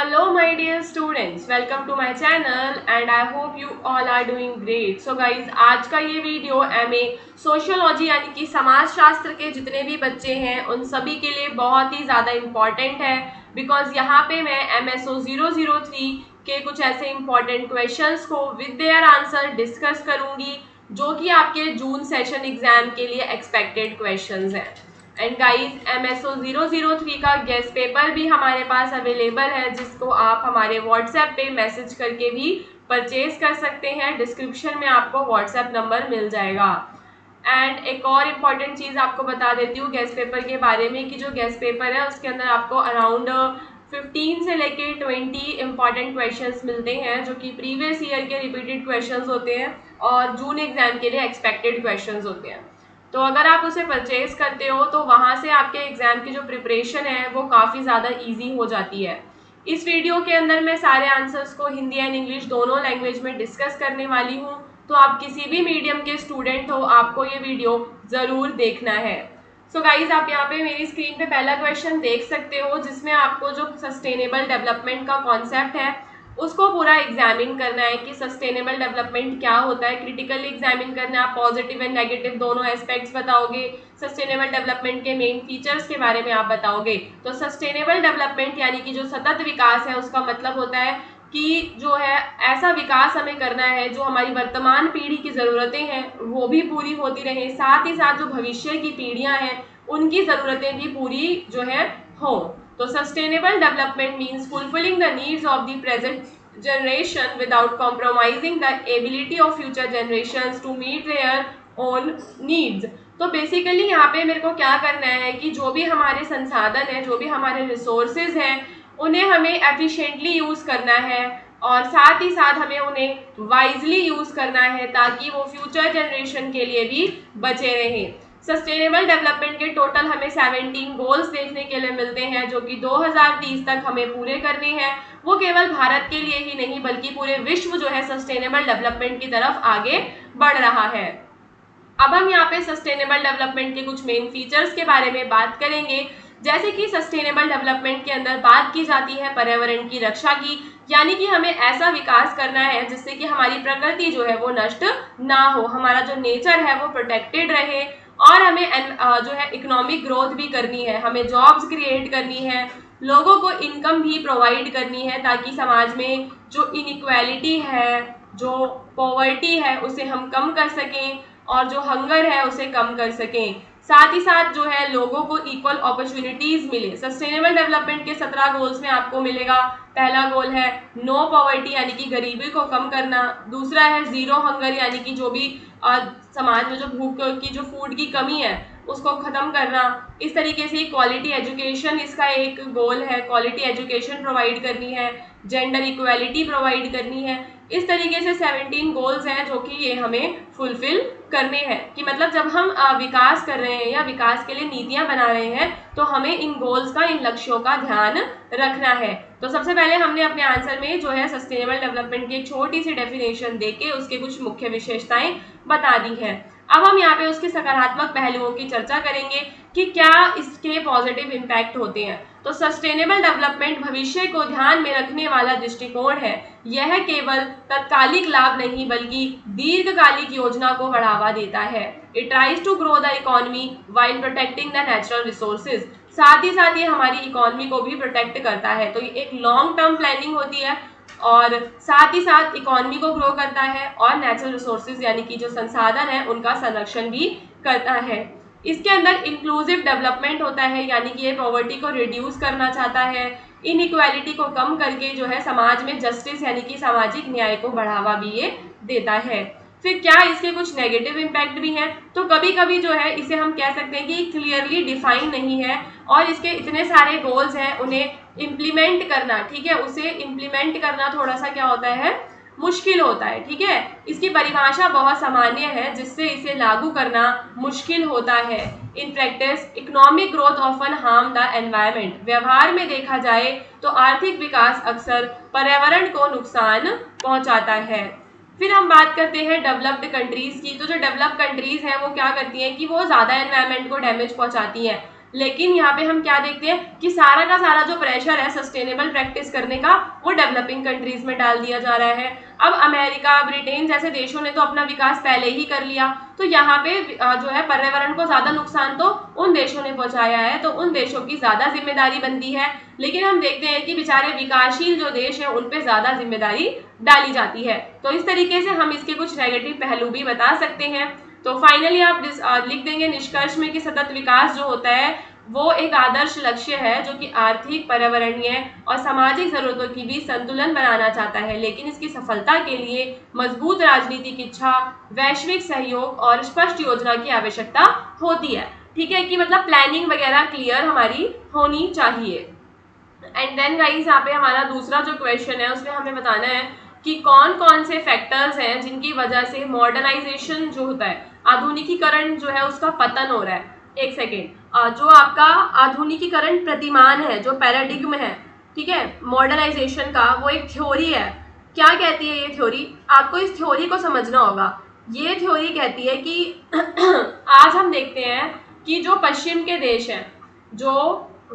Hello my dear students, welcome to my channel and I hope you all are doing great. So guys, आज का ये video MA sociology यानी कि समाज शास्त्र के जितने भी बच्चे हैं उन सभी के लिए बहुत ही ज़्यादा इम्पॉर्टेंट है बिकॉज यहाँ पे मैं MSO 003 के कुछ ऐसे इम्पॉर्टेंट क्वेश्चंस को विद देयर आंसर डिस्कस करूँगी जो कि आपके जून सेशन एग्जाम के लिए एक्सपेक्टेड क्वेश्चंस हैं। एंड गाइस MSO 003 का गेस्ट पेपर भी हमारे पास अवेलेबल है जिसको आप हमारे व्हाट्सएप पे मैसेज करके भी परचेज कर सकते हैं। डिस्क्रिप्शन में आपको व्हाट्सएप नंबर मिल जाएगा। एंड एक और इम्पॉर्टेंट चीज़ आपको बता देती हूँ गेस्ट पेपर के बारे में कि जो गेस्ट पेपर है उसके अंदर आपको अराउंड 15 से लेके 20 इम्पॉर्टेंट क्वेश्चंस मिलते हैं जो कि प्रीवियस ईयर के रिपीटेड क्वेश्चंस होते हैं और जून एग्जाम के लिए एक्सपेक्टेड क्वेश्चंस होते हैं। तो अगर आप उसे परचेज करते हो तो वहाँ से आपके एग्जाम की जो प्रिपरेशन है वो काफ़ी ज़्यादा इजी हो जाती है। इस वीडियो के अंदर मैं सारे आंसर्स को हिंदी एंड इंग्लिश दोनों लैंग्वेज में डिस्कस करने वाली हूँ, तो आप किसी भी मीडियम के स्टूडेंट हो आपको ये वीडियो ज़रूर देखना है। सो गाइज आप यहाँ पे मेरी स्क्रीन पे पहला क्वेश्चन देख सकते हो जिसमें आपको जो सस्टेनेबल डेवलपमेंट का कॉन्सेप्ट है उसको पूरा एग्जामिन करना है कि सस्टेनेबल डेवलपमेंट क्या होता है। क्रिटिकली एग्जामिन करना है, आप पॉजिटिव एंड नेगेटिव दोनों एस्पेक्ट्स बताओगे। सस्टेनेबल डेवलपमेंट के मेन फीचर्स के बारे में आप बताओगे। तो सस्टेनेबल डेवलपमेंट यानी कि जो सतत विकास है उसका मतलब होता है कि जो है ऐसा विकास हमें करना है जो हमारी वर्तमान पीढ़ी की ज़रूरतें हैं वो भी पूरी होती रहे, साथ ही साथ जो भविष्य की पीढ़ियां हैं उनकी ज़रूरतें भी पूरी जो है हो। तो sustainable development means fulfilling the needs of the present generation without compromising the ability of future generations to meet their own needs। तो बेसिकली यहाँ पे मेरे को क्या करना है कि जो भी हमारे संसाधन है, जो भी हमारे रिसोर्सेज हैं, उन्हें हमें एफिशिएंटली यूज़ करना है और साथ ही साथ हमें उन्हें वाइजली यूज़ करना है ताकि वो फ्यूचर जनरेशन के लिए भी बचे रहें। सस्टेनेबल डेवलपमेंट के टोटल हमें 17 गोल्स देखने के लिए मिलते हैं जो कि 2030 तक हमें पूरे करने हैं। वो केवल भारत के लिए ही नहीं बल्कि पूरे विश्व जो है सस्टेनेबल डेवलपमेंट की तरफ आगे बढ़ रहा है। अब हम यहाँ पे सस्टेनेबल डेवलपमेंट के कुछ मेन फीचर्स के बारे में बात करेंगे। जैसे कि सस्टेनेबल डेवलपमेंट के अंदर बात की जाती है पर्यावरण की रक्षा की, यानी कि हमें ऐसा विकास करना है जिससे कि हमारी प्रकृति जो है वो नष्ट ना हो, हमारा जो नेचर है वो प्रोटेक्टेड रहे और हमें जो है इकोनॉमिक ग्रोथ भी करनी है, हमें जॉब्स क्रिएट करनी है, लोगों को इनकम भी प्रोवाइड करनी है ताकि समाज में जो इनइक्वालिटी है, जो पॉवर्टी है उसे हम कम कर सकें और जो हंगर है उसे कम कर सकें। साथ ही साथ जो है लोगों को इक्वल अपॉर्चुनिटीज मिले। सस्टेनेबल डेवलपमेंट के 17 गोल्स में आपको मिलेगा। पहला गोल है नो पॉवर्टी यानी कि गरीबी को कम करना। दूसरा है जीरो हंगर यानी कि जो भी समाज में जो भूख की जो फूड की कमी है उसको ख़त्म करना। इस तरीके से क्वालिटी एजुकेशन इसका एक गोल है, क्वालिटी एजुकेशन प्रोवाइड करनी है, जेंडर इक्वालिटी प्रोवाइड करनी है। इस तरीके से 17 गोल्स हैं जो कि ये हमें फुलफिल करने हैं कि मतलब जब हम विकास कर रहे हैं या विकास के लिए नीतियां बना रहे हैं तो हमें इन गोल्स का, इन लक्ष्यों का ध्यान रखना है। तो सबसे पहले हमने अपने आंसर में जो है सस्टेनेबल डेवलपमेंट की एक छोटी सी डेफिनेशन देके उसके कुछ मुख्य विशेषताएं बता दी हैं। अब हम यहाँ पे उसके सकारात्मक पहलुओं की चर्चा करेंगे कि क्या इसके पॉजिटिव इम्पैक्ट होते हैं। तो सस्टेनेबल डेवलपमेंट भविष्य को ध्यान में रखने वाला दृष्टिकोण है। यह केवल तात्कालिक लाभ नहीं बल्कि दीर्घकालिक योजना को बढ़ावा देता है। It tries to grow the economy while protecting the natural resources. साथ ही साथ ये हमारी इकोनॉमी को भी प्रोटेक्ट करता है। तो ये एक लॉन्ग टर्म प्लानिंग होती है और साथ ही साथ इकोनॉमी को ग्रो करता है और नेचुरल रिसोर्सेज यानी कि जो संसाधन है उनका संरक्षण भी करता है। इसके अंदर इंक्लूसिव डेवलपमेंट होता है यानी कि ये पॉवर्टी को रिड्यूस करना चाहता है, इनइक्वालिटी को कम करके जो है समाज में जस्टिस यानी कि सामाजिक न्याय को बढ़ावा भी ये देता है। फिर क्या इसके कुछ नेगेटिव इम्पैक्ट भी हैं, तो कभी कभी जो है इसे हम कह सकते हैं कि क्लियरली डिफाइन नहीं है और इसके इतने सारे गोल्स हैं उन्हें इम्प्लीमेंट करना, ठीक है, उसे इम्प्लीमेंट करना थोड़ा सा क्या होता है, मुश्किल होता है। ठीक है, इसकी परिभाषा बहुत सामान्य है जिससे इसे लागू करना मुश्किल होता है। In practice economic growth often harm the environment. व्यवहार में देखा जाए तो आर्थिक विकास अक्सर पर्यावरण को नुकसान पहुंचाता है। फिर हम बात करते हैं डेवलप्ड कंट्रीज की। तो जो डेवलप कंट्रीज हैं वो क्या करती हैं कि वो ज़्यादा एनवायरनमेंट को डैमेज पहुंचाती हैं। लेकिन यहाँ पे हम क्या देखते हैं कि सारा का सारा जो प्रेशर है सस्टेनेबल प्रैक्टिस करने का वो डेवलपिंग कंट्रीज में डाल दिया जा रहा है। अब अमेरिका, ब्रिटेन जैसे देशों ने तो अपना विकास पहले ही कर लिया, तो यहाँ पे जो है पर्यावरण को ज्यादा नुकसान तो उन देशों ने पहुंचाया है, तो उन देशों की ज्यादा जिम्मेदारी बनती है। लेकिन हम देखते हैं कि बेचारे विकासशील जो देश है उन पे ज्यादा जिम्मेदारी डाली जाती है। तो इस तरीके से हम इसके कुछ नेगेटिव पहलू भी बता सकते हैं। तो फाइनली आप लिख देंगे निष्कर्ष में कि सतत विकास जो होता है वो एक आदर्श लक्ष्य है जो कि आर्थिक, पर्यावरणीय और सामाजिक जरूरतों की भी संतुलन बनाना चाहता है, लेकिन इसकी सफलता के लिए मजबूत राजनीतिक इच्छा, वैश्विक सहयोग और स्पष्ट योजना की आवश्यकता होती है। ठीक है, कि मतलब प्लानिंग वगैरह क्लियर हमारी होनी चाहिए। एंड देन गाइस यहाँ पे हमारा दूसरा जो क्वेश्चन है उसमें हमें बताना है कि कौन कौन से फैक्टर्स हैं जिनकी वजह से मॉडर्नाइजेशन जो होता है, आधुनिकीकरण जो है उसका पतन हो रहा है। एक सेकेंड, जो आपका आधुनिकीकरण प्रतिमान है, जो पैराडिग्म है, ठीक है, मॉडर्नाइजेशन का, वो एक थ्योरी है। क्या कहती है ये थ्योरी? आपको इस थ्योरी को समझना होगा। ये थ्योरी कहती है कि आज हम देखते हैं कि जो पश्चिम के देश हैं, जो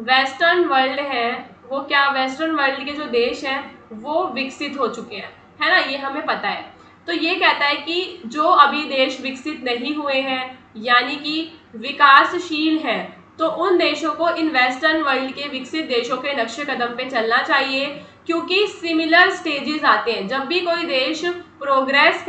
वेस्टर्न वर्ल्ड है, वो क्या वेस्टर्न वर्ल्ड के जो देश हैं वो विकसित हो चुके हैं, है ना, ये हमें पता है। तो ये कहता है कि जो अभी देश विकसित नहीं हुए हैं यानी कि विकासशील हैं, तो उन देशों को इन वेस्टर्न वर्ल्ड के विकसित देशों के नक्शे कदम पे चलना चाहिए, क्योंकि सिमिलर स्टेजेस आते हैं। जब भी कोई देश प्रोग्रेस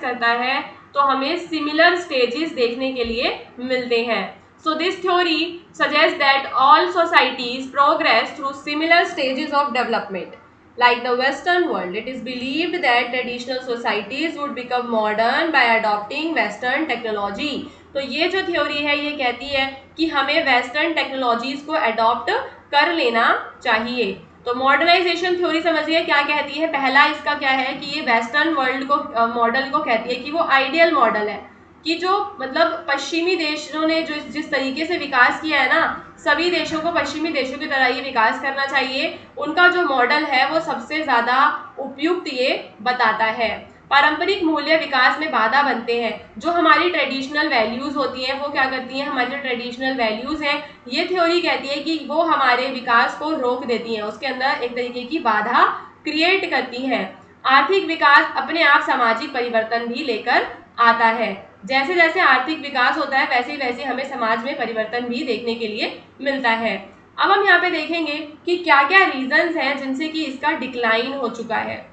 करता है, तो हमें सिमिलर स्टेजेस देखने के लिए मिलते हैं। So this theory suggests that all societies progress through similar stages of development. Like the Western world, it is believed that traditional societies would become modern by adopting Western technology. तो ये जो theory है ये कहती है कि हमें western technologies को अडॉप्ट कर लेना चाहिए। तो मॉडर्नाइजेशन थ्योरी समझिए क्या कहती है। पहला इसका क्या है कि ये वेस्टर्न वर्ल्ड को मॉडल को कहती है कि वो आइडियल मॉडल है, कि जो मतलब पश्चिमी देशों ने जो जिस तरीके से विकास किया है ना, सभी देशों को पश्चिमी देशों की तरह ये विकास करना चाहिए। उनका जो मॉडल है वो सबसे ज़्यादा उपयुक्त ये बताता है। पारंपरिक मूल्य विकास में बाधा बनते हैं। जो हमारी ट्रेडिशनल वैल्यूज़ होती हैं वो क्या करती हैं, हमारी जो ट्रेडिशनल वैल्यूज़ हैं ये थ्योरी कहती है कि वो हमारे विकास को रोक देती हैं, उसके अंदर एक तरीके की बाधा क्रिएट करती हैं। आर्थिक विकास अपने आप सामाजिक परिवर्तन भी लेकर आता है। जैसे जैसे आर्थिक विकास होता है वैसे वैसे हमें समाज में परिवर्तन भी देखने के लिए मिलता है। अब हम यहाँ पे देखेंगे कि क्या क्या रीजंस हैं जिनसे कि इसका डिक्लाइन हो चुका है।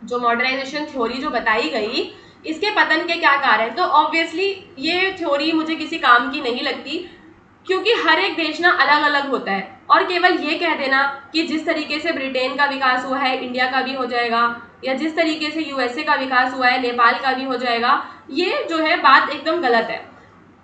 जो मॉडर्नाइजेशन थ्योरी जो बताई गई, इसके पतन के क्या कारण। तो ऑब्वियसली ये थ्योरी मुझे किसी काम की नहीं लगती, क्योंकि हर एक देश ना अलग अलग होता है, और केवल ये कह देना कि जिस तरीके से ब्रिटेन का विकास हुआ है इंडिया का भी हो जाएगा, या जिस तरीके से यूएसए का विकास हुआ है नेपाल का भी हो जाएगा, ये जो है बात एकदम गलत है।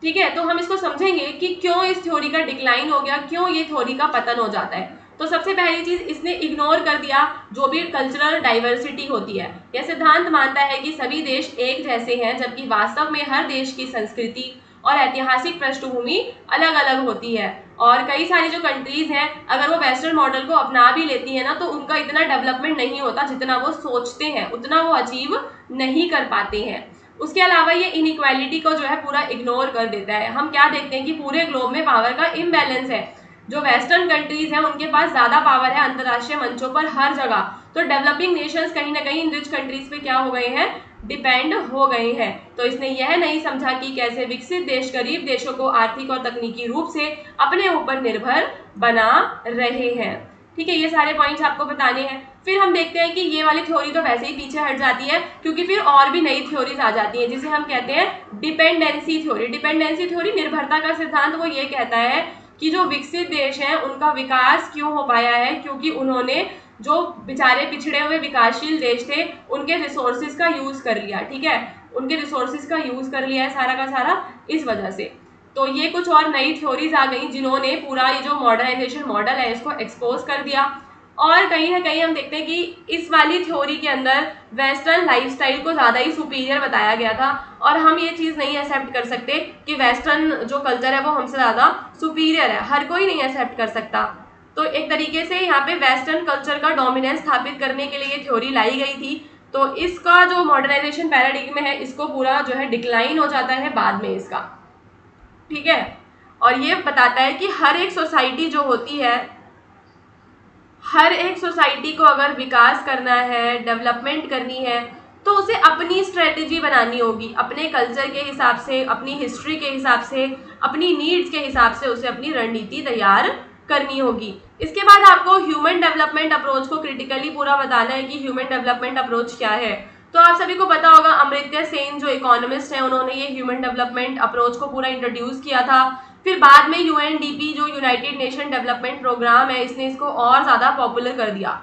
ठीक है, तो हम इसको समझेंगे कि क्यों इस थ्योरी का डिक्लाइन हो गया, क्यों ये थ्योरी का पतन हो जाता है। तो सबसे पहली चीज, इसने इग्नोर कर दिया जो भी कल्चरल डाइवर्सिटी होती है। यह सिद्धांत मानता है कि सभी देश एक जैसे हैं, जबकि वास्तव में हर देश की संस्कृति और ऐतिहासिक पृष्ठभूमि अलग अलग होती है। और कई सारी जो कंट्रीज हैं अगर वो वेस्टर्न मॉडल को अपना भी लेती है ना, तो उनका इतना डेवलपमेंट नहीं होता जितना वो सोचते हैं, उतना वो अचीव नहीं कर पाते हैं। उसके अलावा ये इनइक्वालिटी को जो है पूरा इग्नोर कर देता है। हम क्या देखते हैं कि पूरे ग्लोब में पावर का इम्बैलेंस है। जो वेस्टर्न कंट्रीज हैं उनके पास ज़्यादा पावर है अंतर्राष्ट्रीय मंचों पर हर जगह, तो डेवलपिंग नेशंस कहीं ना कहीं इन रिच कंट्रीज पे क्या हो गए हैं, डिपेंड हो गए हैं। तो इसने यह नहीं समझा कि कैसे विकसित देश गरीब देशों को आर्थिक और तकनीकी रूप से अपने ऊपर निर्भर बना रहे हैं। ठीक है, ये सारे पॉइंट्स आपको बताने हैं। फिर हम देखते हैं कि ये वाली थ्योरी तो वैसे ही पीछे हट जाती है, क्योंकि फिर और भी नई थ्योरीज आ जाती हैं जिसे हम कहते हैं डिपेंडेंसी थ्योरी। डिपेंडेंसी थ्योरी, निर्भरता का सिद्धांत, वो ये कहता है कि जो विकसित देश हैं उनका विकास क्यों हो पाया है, क्योंकि उन्होंने जो बेचारे पिछड़े हुए विकासशील देश थे उनके रिसोर्सेज का यूज कर लिया। ठीक है, उनके रिसोर्सेज का यूज कर लिया है सारा का सारा, इस वजह से। तो ये कुछ और नई थ्योरीज आ गई जिन्होंने पूरा ये जो मॉडर्नाइजेशन मॉडल है इसको एक्सपोज कर दिया। और कहीं ना कहीं हम देखते हैं कि इस वाली थ्योरी के अंदर वेस्टर्न लाइफस्टाइल को ज़्यादा ही सुपीरियर बताया गया था, और हम ये चीज़ नहीं एक्सेप्ट कर सकते कि वेस्टर्न जो कल्चर है वो हमसे ज़्यादा सुपीरियर है। हर कोई नहीं एक्सेप्ट कर सकता। तो एक तरीके से यहाँ पे वेस्टर्न कल्चर का डोमिनेंस स्थापित करने के लिए ये थ्योरी लाई गई थी। तो इसका जो मॉडर्नाइजेशन पैराडिग्म है इसको पूरा जो है डिक्लाइन हो जाता है बाद में इसका। ठीक है, और ये बताता है कि हर एक सोसाइटी जो होती है, हर एक सोसाइटी को अगर विकास करना है, डेवलपमेंट करनी है, तो उसे अपनी स्ट्रेटेजी बनानी होगी, अपने कल्चर के हिसाब से, अपनी हिस्ट्री के हिसाब से, अपनी नीड्स के हिसाब से उसे अपनी रणनीति तैयार करनी होगी। इसके बाद आपको ह्यूमन डेवलपमेंट अप्रोच को क्रिटिकली पूरा बताना है कि ह्यूमन डेवलपमेंट अप्रोच क्या है। तो आप सभी को पता होगा, अमर्त्य सेन जो इकोनॉमिस्ट है, उन्होंने ये ह्यूमन डेवलपमेंट अप्रोच को पूरा इंट्रोड्यूस किया था। फिर बाद में यूएनडीपी जो यूनाइटेड नेशन डेवलपमेंट प्रोग्राम है, इसने इसको और ज़्यादा पॉपुलर कर दिया।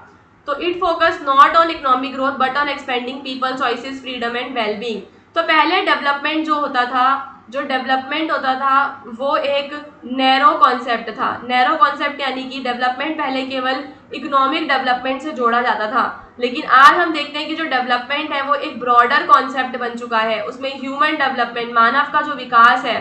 तो it focus not on economic growth but on expanding people choices, freedom and wellbeing. तो पहले डेवलपमेंट जो होता था वो एक नैरो कॉन्सेप्ट था। नैरो कॉन्सेप्ट यानी कि डेवलपमेंट पहले केवल इकोनॉमिक डेवलपमेंट से जोड़ा जाता था, लेकिन आज हम देखते हैं कि जो डेवलपमेंट है वो एक ब्रॉडर कॉन्सेप्ट बन चुका है। उसमें ह्यूमन डेवलपमेंट, मानव का जो विकास है,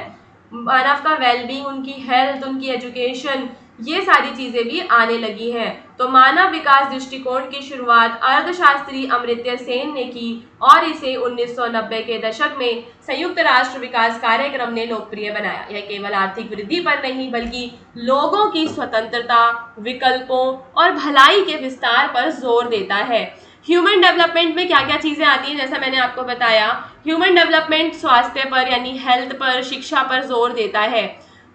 मानव का वेलबींग, उनकी हेल्थ, उनकी एजुकेशन, ये सारी चीजें भी आने लगी हैं। तो मानव विकास दृष्टिकोण की शुरुआत अर्थशास्त्री अमर्त्य सेन ने की और इसे 1990 के दशक में संयुक्त राष्ट्र विकास कार्यक्रम ने लोकप्रिय बनाया। यह केवल आर्थिक वृद्धि पर नहीं बल्कि लोगों की स्वतंत्रता, विकल्पों और भलाई के विस्तार पर जोर देता है। ह्यूमन डेवलपमेंट में क्या क्या चीज़ें आती हैं, जैसा मैंने आपको बताया, ह्यूमन डेवलपमेंट स्वास्थ्य पर यानी हेल्थ पर, शिक्षा पर जोर देता है।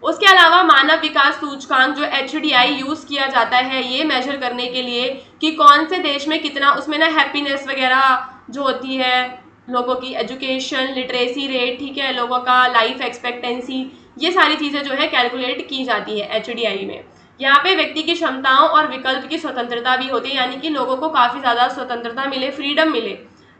उसके अलावा मानव विकास सूचकांक जो HDI यूज़ किया जाता है ये मेजर करने के लिए कि कौन से देश में कितना, उसमें ना हैप्पीनेस वगैरह जो होती है, लोगों की एजुकेशन, लिटरेसी रेट, ठीक है, लोगों का लाइफ एक्सपेक्टेंसी, ये सारी चीज़ें जो है कैलकुलेट की जाती है HDI में। यहाँ पे व्यक्ति की क्षमताओं और विकल्प की स्वतंत्रता भी होती है, यानी कि लोगों को काफ़ी ज़्यादा स्वतंत्रता मिले, फ्रीडम मिले।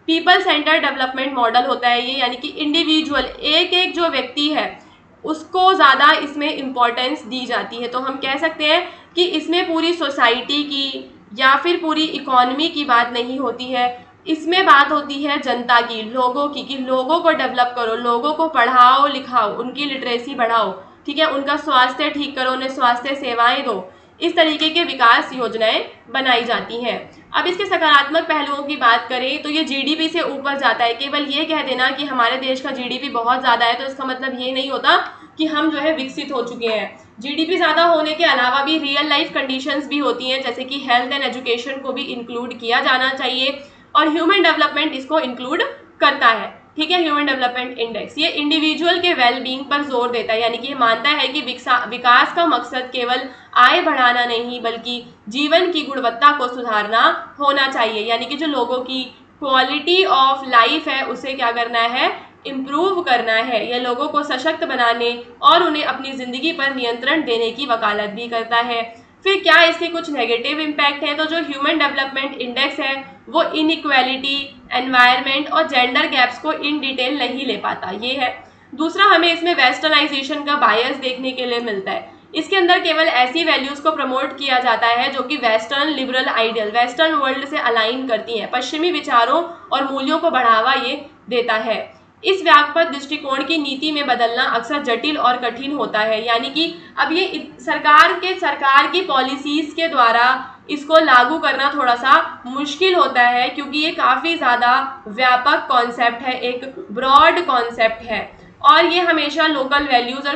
पीपल सेंटर डेवलपमेंट मॉडल होता है ये, यानी कि इंडिविजुअल, एक एक जो व्यक्ति है उसको ज़्यादा इसमें इम्पोर्टेंस दी जाती है। तो हम कह सकते हैं कि इसमें पूरी सोसाइटी की या फिर पूरी इकोनॉमी की बात नहीं होती है, इसमें बात होती है जनता की, लोगों की, कि लोगों को डेवलप करो, लोगों को पढ़ाओ लिखाओ, उनकी लिटरेसी बढ़ाओ, ठीक है, उनका स्वास्थ्य ठीक करो, उन्हें स्वास्थ्य सेवाएं दो। इस तरीके के विकास योजनाएं बनाई जाती हैं। अब इसके सकारात्मक पहलुओं की बात करें तो ये जीडीपी से ऊपर जाता है। केवल ये कह देना कि हमारे देश का जीडीपी बहुत ज़्यादा है तो इसका मतलब ये नहीं होता कि हम जो है विकसित हो चुके हैं। जीडीपी ज़्यादा होने के अलावा भी रियल लाइफ कंडीशंस भी होती हैं, जैसे कि हेल्थ एंड एजुकेशन को भी इंक्लूड किया जाना चाहिए और ह्यूमन डेवलपमेंट इसको इंक्लूड करता है। ठीक है, ह्यूमन डेवलपमेंट इंडेक्स ये इंडिविजुअल के वेलबींग पर जोर देता है, यानी कि ये मानता है कि विकास का मकसद केवल आय बढ़ाना नहीं बल्कि जीवन की गुणवत्ता को सुधारना होना चाहिए, यानी कि जो लोगों की क्वालिटी ऑफ लाइफ है उसे क्या करना है, इम्प्रूव करना है। यह लोगों को सशक्त बनाने और उन्हें अपनी ज़िंदगी पर नियंत्रण देने की वकालत भी करता है। फिर क्या इसके कुछ नेगेटिव इम्पैक्ट हैं, तो जो ह्यूमन डेवलपमेंट इंडेक्स है वो इनइक्वालिटी, एनवायरनमेंट और जेंडर गैप्स को इन डिटेल नहीं ले पाता, ये है। दूसरा, हमें इसमें वेस्टर्नाइजेशन का बायस देखने के लिए मिलता है। इसके अंदर केवल ऐसी वैल्यूज़ को प्रमोट किया जाता है जो कि western liberal ideal, western world से अलाइन करती हैं, पश्चिमी विचारों और मूल्यों को बढ़ावा ये देता है। इस व्यापक दृष्टिकोण की नीति में बदलना अक्सर जटिल और कठिन होता है, यानी कि अब ये सरकार की पॉलिसीज़ के द्वारा इसको लागू करना थोड़ा सा मुश्किल होता है, क्योंकि ये काफ़ी ज़्यादा व्यापक कॉन्सेप्ट है, एक ब्रॉड कॉन्सेप्ट है और ये हमेशा लोकल वैल्यूज़ और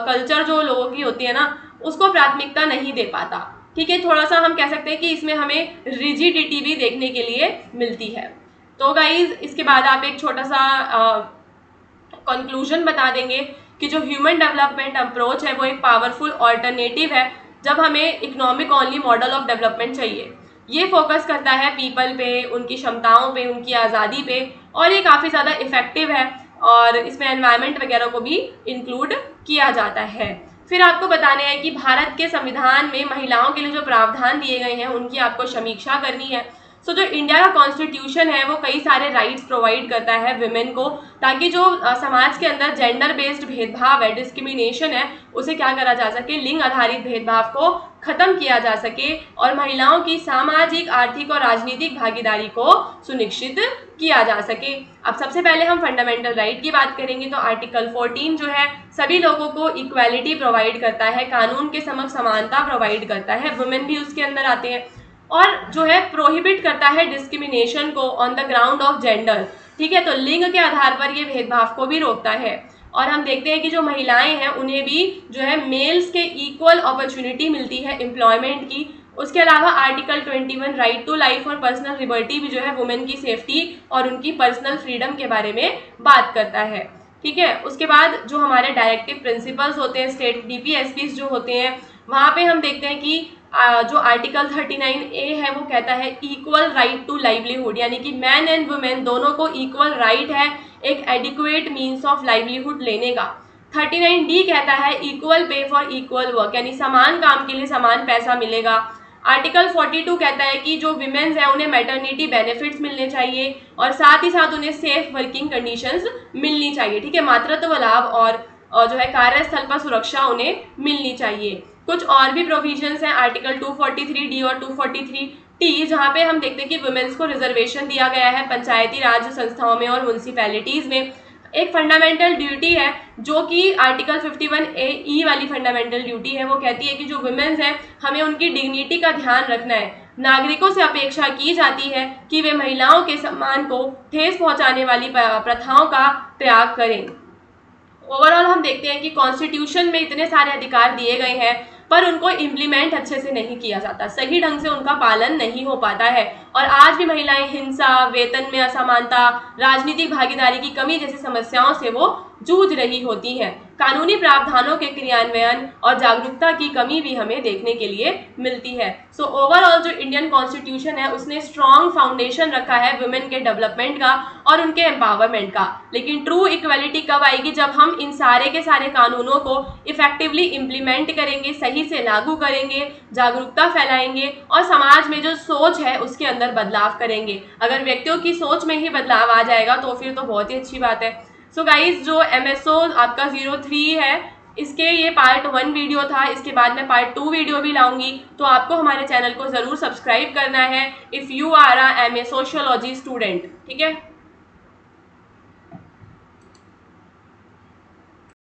कल्चर जो लोगों की होती है ना उसको प्राथमिकता नहीं दे पाता। ठीक है, थोड़ा सा हम कह सकते हैं कि इसमें हमें रिजिडिटी भी देखने के लिए मिलती है। तो गाइज इसके बाद आप एक छोटा सा कंक्लूजन बता देंगे कि जो ह्यूमन डेवलपमेंट अप्रोच है वो एक पावरफुल ऑल्टरनेटिव है जब हमें economic only model of development चाहिए। ये फोकस करता है पीपल पे, उनकी क्षमताओं पे, उनकी आज़ादी पे और ये काफ़ी ज़्यादा इफ़ेक्टिव है और इसमें एनवायरनमेंट वगैरह को भी इंक्लूड किया जाता है। फिर आपको बताने हैं कि भारत के संविधान में महिलाओं के लिए जो प्रावधान दिए गए हैं उनकी आपको समीक्षा करनी है। जो इंडिया का कॉन्स्टिट्यूशन है वो कई सारे राइट्स प्रोवाइड करता है विमेन को, ताकि जो समाज के अंदर जेंडर बेस्ड भेदभाव है, डिस्क्रिमिनेशन है, उसे क्या करा जा सके, लिंग आधारित भेदभाव को खत्म किया जा सके और महिलाओं की सामाजिक, आर्थिक और राजनीतिक भागीदारी को सुनिश्चित किया जा सके। अब सबसे पहले हम फंडामेंटल राइट की बात करेंगे तो आर्टिकल 14 जो है सभी लोगों को इक्वालिटी प्रोवाइड करता है, कानून के समक्ष समानता प्रोवाइड करता है, वुमेन भी उसके अंदर आते हैं और जो है प्रोहिबिट करता है डिस्क्रिमिनेशन को on the ground of gender. ठीक है, तो लिंग के आधार पर ये भेदभाव को भी रोकता है। और हम देखते हैं कि जो महिलाएं हैं उन्हें भी जो है मेल्स के इक्वल अपॉर्चुनिटी मिलती है एम्प्लॉयमेंट की। उसके अलावा आर्टिकल 21 राइट टू लाइफ और पर्सनल लिबर्टी भी जो है वुमेन की सेफ्टी और उनकी पर्सनल फ्रीडम के बारे में बात करता है। ठीक है, उसके बाद जो हमारे डायरेक्टिव प्रिंसिपल्स होते हैं, स्टेट डीपीएसपीज जो होते हैं, वहाँ पे हम देखते हैं कि जो आर्टिकल 39A है वो कहता है इक्वल राइट टू लाइवलीहुड, यानी कि मैन एंड वुमेन दोनों को इक्वल राइट है एक एडिक्वेट मीन्स ऑफ लाइवलीहुड लेने का। 39D कहता है equal pay for equal work, यानी समान काम के लिए समान पैसा मिलेगा। आर्टिकल 42 कहता है कि जो विमेन्स हैं उन्हें मैटरनिटी बेनिफिट्स मिलने चाहिए और साथ ही साथ उन्हें सेफ वर्किंग कंडीशंस मिलनी चाहिए। ठीक है, मातृत्व लाभ और जो है कार्यस्थल पर सुरक्षा उन्हें मिलनी चाहिए। कुछ और भी प्रोविजंस हैं आर्टिकल 243D और 243T, जहाँ पे हम देखते हैं कि वुमेन्स को रिजर्वेशन दिया गया है पंचायती राज संस्थाओं में और म्यूनसिपैलिटीज में। एक फंडामेंटल ड्यूटी है जो कि आर्टिकल 51A वाली फंडामेंटल ड्यूटी है, वो कहती है कि जो वुमेन्स हैं हमें उनकी डिग्निटी का ध्यान रखना है। नागरिकों से अपेक्षा की जाती है कि वे महिलाओं के सम्मान को ठेस पहुंचाने वाली प्रथाओं का त्याग करें। ओवरऑल हम देखते हैं कि कॉन्स्टिट्यूशन में इतने सारे अधिकार दिए गए हैं पर उनको इम्प्लीमेंट अच्छे से नहीं किया जाता, सही ढंग से उनका पालन नहीं हो पाता है और आज भी महिलाएं हिंसा, वेतन में असमानता, राजनीतिक भागीदारी की कमी जैसी समस्याओं से वो जूझ रही होती हैं। कानूनी प्रावधानों के क्रियान्वयन और जागरूकता की कमी भी हमें देखने के लिए मिलती है। सो ओवरऑल जो इंडियन कॉन्स्टिट्यूशन है उसने स्ट्रॉन्ग फाउंडेशन रखा है वुमेन के डेवलपमेंट का और उनके एम्पावरमेंट का, लेकिन ट्रू इक्वालिटी कब आएगी? जब हम इन सारे के सारे कानूनों को इफेक्टिवली इम्प्लीमेंट करेंगे, सही से लागू करेंगे, जागरूकता फैलाएंगे और समाज में जो सोच है उसके अंदर बदलाव करेंगे। अगर व्यक्तियों की सोच में ही बदलाव आ जाएगा तो फिर तो बहुत ही अच्छी बात है। सो गाइज, जो MSO आपका 03 है इसके ये पार्ट 1 वीडियो था, इसके बाद मैं पार्ट 2 वीडियो भी लाऊंगी, तो आपको हमारे चैनल को ज़रूर सब्सक्राइब करना है if you are a MA sociology student. ठीक है।